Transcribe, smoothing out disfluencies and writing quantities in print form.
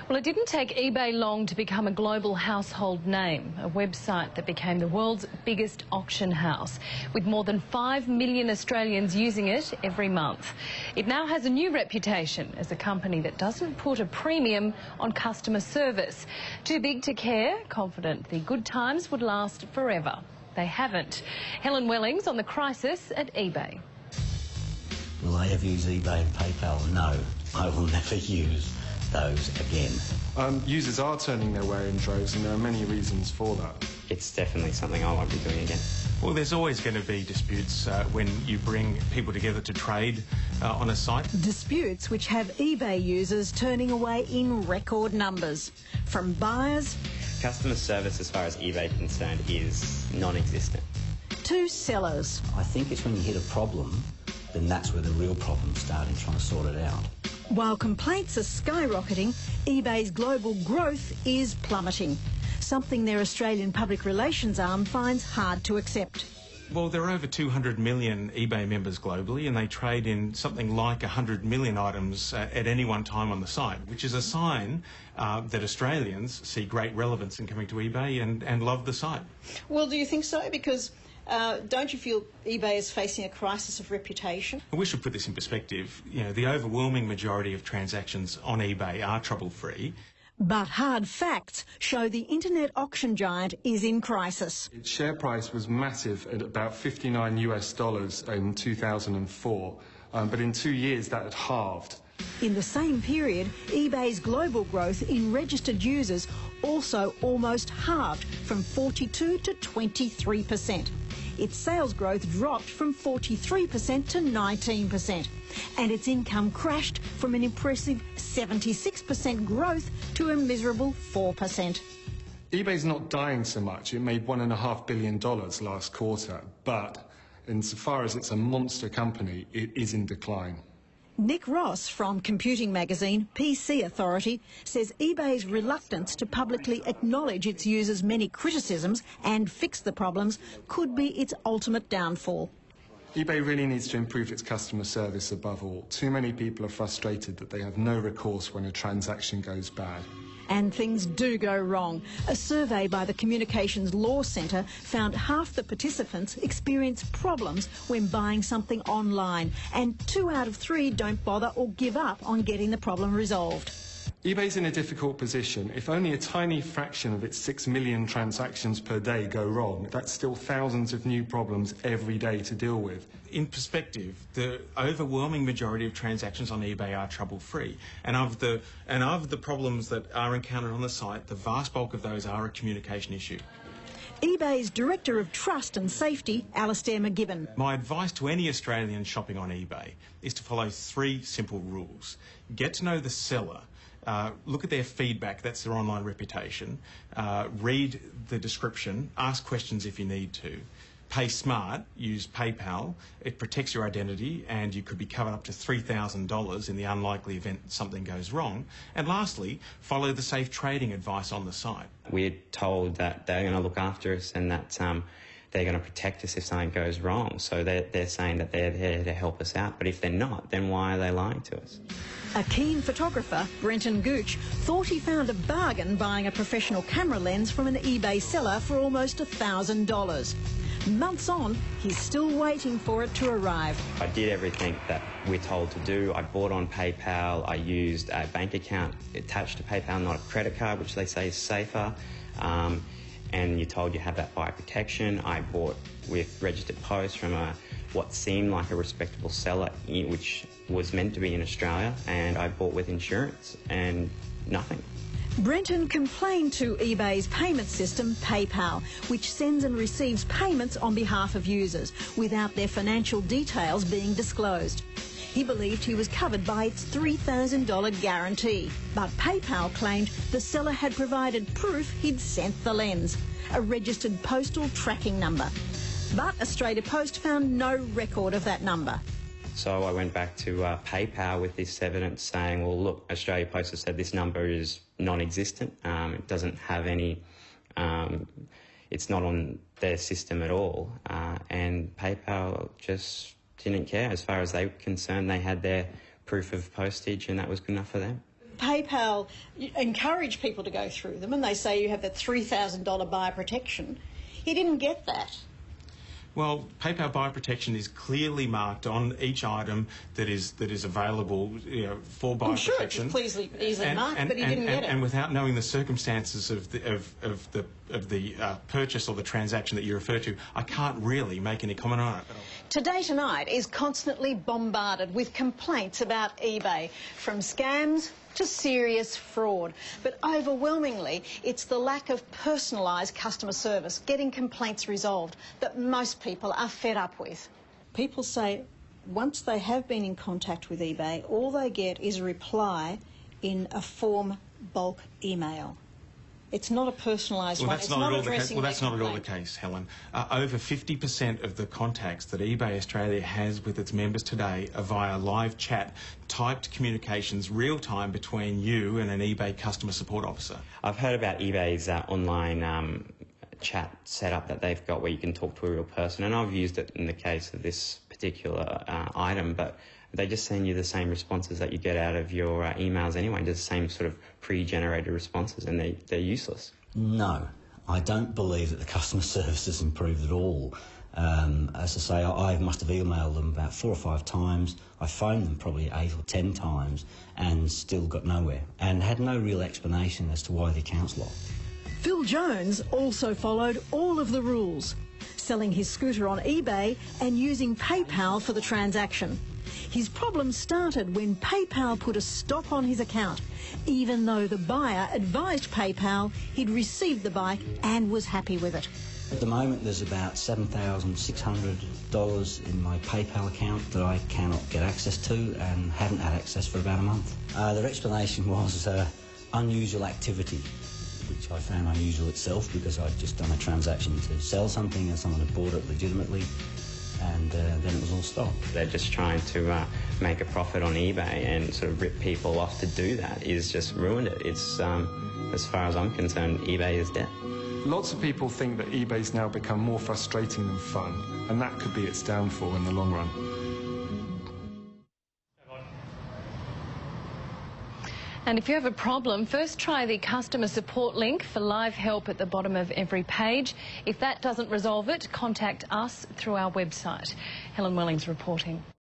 Well, it didn't take eBay long to become a global household name, a website that became the world's biggest auction house, with more than 5 million Australians using it every month. It now has a new reputation as a company that doesn't put a premium on customer service. Too big to care, confident the good times would last forever. They haven't. Helen Wellings on the crisis at eBay. Will I ever use eBay and PayPal? No, I will never use those again. Users are turning their way in droves, and there are many reasons for that. It's definitely something I won't be doing again. Well, there's always going to be disputes when you bring people together to trade on a site. Disputes which have eBay users turning away in record numbers. From buyers... Customer service, as far as eBay is concerned, is non-existent. ...to sellers. I think it's when you hit a problem, then that's where the real problems start in trying to sort it out. While complaints are skyrocketing, eBay's global growth is plummeting, something their Australian public relations arm finds hard to accept. Well, there are over 200 million eBay members globally, and they trade in something like 100 million items at any one time on the site, which is a sign that Australians see great relevance in coming to eBay and love the site. Well, do you think so? Because don't you feel eBay is facing a crisis of reputation? We should put this in perspective. You know, the overwhelming majority of transactions on eBay are trouble-free. But hard facts show the internet auction giant is in crisis. Its share price was massive at about $59 in 2004, but in 2 years that had halved. In the same period, eBay's global growth in registered users also almost halved from 42 to 23%. Its sales growth dropped from 43% to 19%, and its income crashed from an impressive 76% growth to a miserable 4%. eBay's not dying so much. It made $1.5 billion last quarter, but insofar as it's a monster company, it is in decline. Nick Ross from computing magazine PC Authority says eBay's reluctance to publicly acknowledge its users' many criticisms and fix the problems could be its ultimate downfall. eBay really needs to improve its customer service above all. Too many people are frustrated that they have no recourse when a transaction goes bad. And things do go wrong. A survey by the Communications Law Centre found half the participants experience problems when buying something online, and 2 out of 3 don't bother or give up on getting the problem resolved. eBay's in a difficult position. If only a tiny fraction of its 6 million transactions per day go wrong, that's still thousands of new problems every day to deal with. In perspective, the overwhelming majority of transactions on eBay are trouble-free, and of the problems that are encountered on the site, the vast bulk of those are a communication issue. eBay's Director of Trust and Safety, Alastair McGibbon. My advice to any Australian shopping on eBay is to follow 3 simple rules. Get to know the seller. Look at their feedback, that's their online reputation. Read the description, ask questions if you need to. Pay smart, use PayPal, it protects your identity and you could be covered up to $3,000 in the unlikely event something goes wrong. And lastly, follow the safe trading advice on the site. We're told that they're going to look after us and that they're going to protect us if something goes wrong. So they're saying that they're there to help us out. But if they're not, then why are they lying to us? A keen photographer, Brenton Gooch, thought he found a bargain buying a professional camera lens from an eBay seller for almost $1,000. Months on, he's still waiting for it to arrive. I did everything that we're told to do. I bought on PayPal. I used a bank account attached to PayPal, not a credit card, which they say is safer. And you're told you have that buyer protection. I bought with registered post from what seemed like a respectable seller, which was meant to be in Australia, and I bought with insurance and nothing. Brenton complained to eBay's payment system, PayPal, which sends and receives payments on behalf of users without their financial details being disclosed. He believed he was covered by its $3,000 guarantee, but PayPal claimed the seller had provided proof he'd sent the lens, a registered postal tracking number. But Australia Post found no record of that number. So I went back to PayPal with this evidence saying, well, look, Australia Post has said this number is non-existent. It doesn't have any, it's not on their system at all. And PayPal just didn't care. As far as they were concerned, they had their proof of postage and that was good enough for them. PayPal encourage people to go through them, and they say you have that $3,000 buyer protection. He didn't get that. Well, PayPal buyer protection is clearly marked on each item that is available, for buyer protection. I'm sure it's easily marked, but he didn't get it. And without knowing the circumstances of the purchase or the transaction that you refer to, I can't really make any comment on it. Today Tonight is constantly bombarded with complaints about eBay, from scams to serious fraud. But overwhelmingly, it's the lack of personalised customer service, getting complaints resolved, that most people are fed up with. People say once they have been in contact with eBay, all they get is a reply in a form bulk email. It's not a personalised one. It's not addressing that's not at all the case, Helen. Over 50% of the contacts that eBay Australia has with its members today are via live chat, typed communications, real-time between you and an eBay customer support officer. I've heard about eBay's online chat setup that they've got where you can talk to a real person, and I've used it in the case of this particular item, but they just send you the same responses that you get out of your emails anyway, just the same sort of pre-generated responses, and they're useless. No, I don't believe that the customer service has improved at all. As I say, I must have emailed them about 4 or 5 times. I phoned them probably 8 or 10 times and still got nowhere, and had no real explanation as to why the account's locked. Phil Jones also followed all of the rules, selling his scooter on eBay and using PayPal for the transaction. His problem started when PayPal put a stop on his account, even though the buyer advised PayPal he'd received the bike and was happy with it. At the moment there's about $7,600 in my PayPal account that I cannot get access to and haven't had access for about a month. Their explanation was unusual activity, which I found unusual itself because I'd just done a transaction to sell something and someone had bought it legitimately, and then it was all stopped. They're just trying to make a profit on eBay, and sort of rip people off to do that is just ruined it. It's, as far as I'm concerned, eBay is dead. Lots of people think that eBay's now become more frustrating than fun, and that could be its downfall in the long run. And if you have a problem, first try the customer support link for live help at the bottom of every page. If that doesn't resolve it, contact us through our website. Helen Wellings reporting.